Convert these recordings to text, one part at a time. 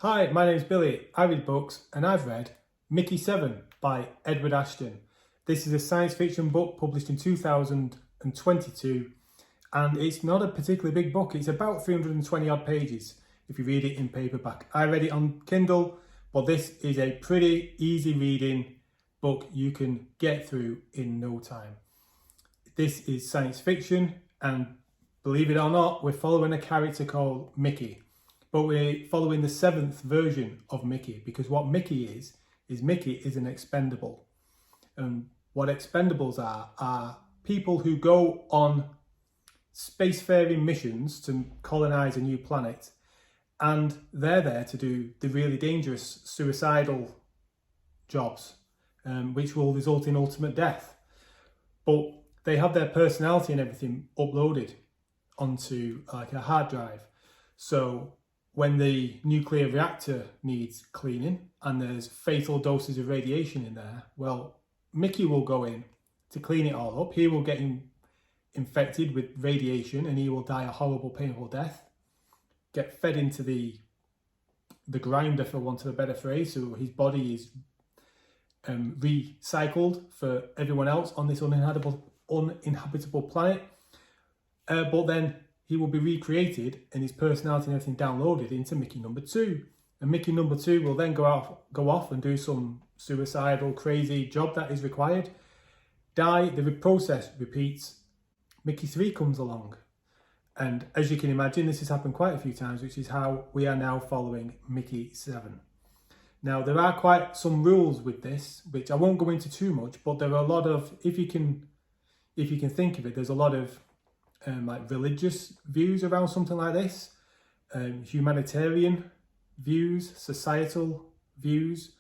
Hi, my name's Billy. I read books and I've read Mickey 7 by Edward Ashton. This is a science fiction book published in 2022 and it's not a particularly big book. It's about 320 odd pages if you read it in paperback. I read it on Kindle, but this is a pretty easy reading book you can get through in no time. This is science fiction and believe it or not, we're following a character called Mickey. But we're following the 7th version of Mickey because what Mickey is Mickey is an expendable. And what expendables are people who go on spacefaring missions to colonize a new planet, and they're there to do the really dangerous suicidal jobs, which will result in ultimate death. But they have their personality and everything uploaded onto like a hard drive. So when the nuclear reactor needs cleaning and there's fatal doses of radiation in there, well, Mickey will go in to clean it all up. He will get infected with radiation and he will die a horrible, painful death. Get fed into the grinder, for want of a better phrase, so his body is recycled for everyone else on this uninhabitable planet. But then he will be recreated and his personality and everything downloaded into Mickey number 2. And Mickey number 2 will then go off and do some suicidal, crazy job that is required. Die, the process repeats. Mickey 3 comes along. And as you can imagine, this has happened quite a few times, which is how we are now following Mickey 7. Now, there are quite some rules with this, which I won't go into too much, but there are a lot of, if you can think of it, there's a lot of like religious views around something like this, humanitarian views, societal views,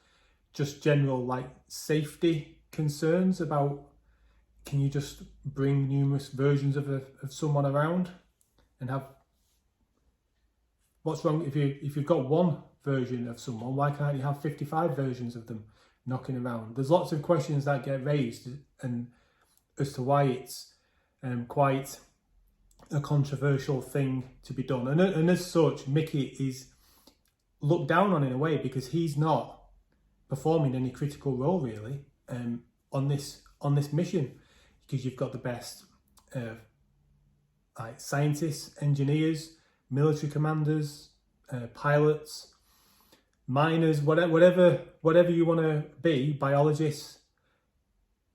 just general like safety concerns about, can you just bring numerous versions of someone around and have, what's wrong if you've got one version of someone, why can't you have 55 versions of them knocking around? There's lots of questions that get raised and as to why it's quite a controversial thing to be done, and as such Mickey is looked down on in a way because he's not performing any critical role really on this mission, because you've got the best like scientists, engineers, military commanders, pilots, miners, whatever you want to be, biologists,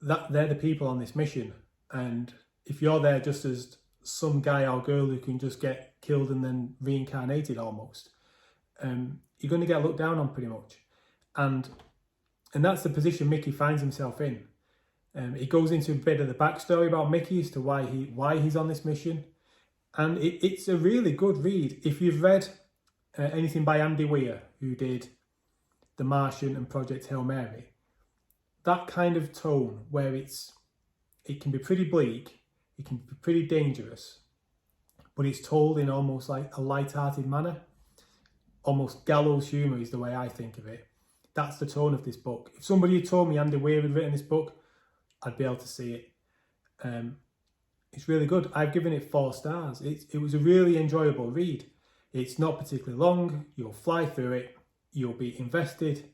that they're the people on this mission. And if you're there just as some guy or girl who can just get killed and then reincarnated almost, you're going to get looked down on pretty much. And that's the position Mickey finds himself in. It goes into a bit of the backstory about Mickey as to why he's on this mission. And it's a really good read. If you've read anything by Andy Weir, who did The Martian and Project Hail Mary, that kind of tone where it can be pretty bleak, it can be pretty dangerous, but it's told in almost like a light-hearted manner. Almost gallows humour is the way I think of it. That's the tone of this book. If somebody had told me Andy Weir had written this book, I'd be able to see it. It's really good. I've given it 4 stars. It was a really enjoyable read. It's not particularly long. You'll fly through it. You'll be invested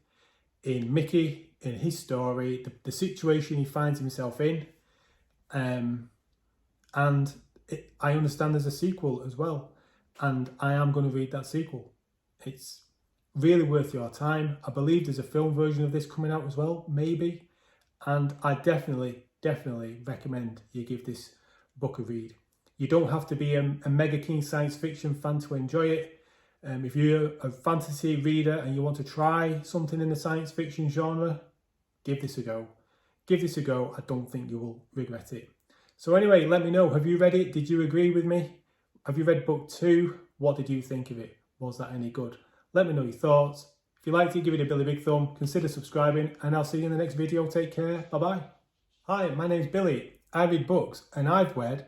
in Mickey, in his story, the situation he finds himself in. And I understand there's a sequel as well, and I am going to read that sequel. It's really worth your time. I believe there's a film version of this coming out as well, maybe, and I definitely recommend you give this book a read. You don't have to be a mega keen science fiction fan to enjoy it. If you're a fantasy reader and you want to try something in the science fiction genre, give this a go. Give this a go. I don't think you will regret it. So anyway, let me know. Have you read it? Did you agree with me? Have you read book 2? What did you think of it? Was that any good? Let me know your thoughts. If you liked it, give it a Billy Big Thumb. Consider subscribing and I'll see you in the next video. Take care. Bye-bye. Hi, my name's Billy. I read books and I've read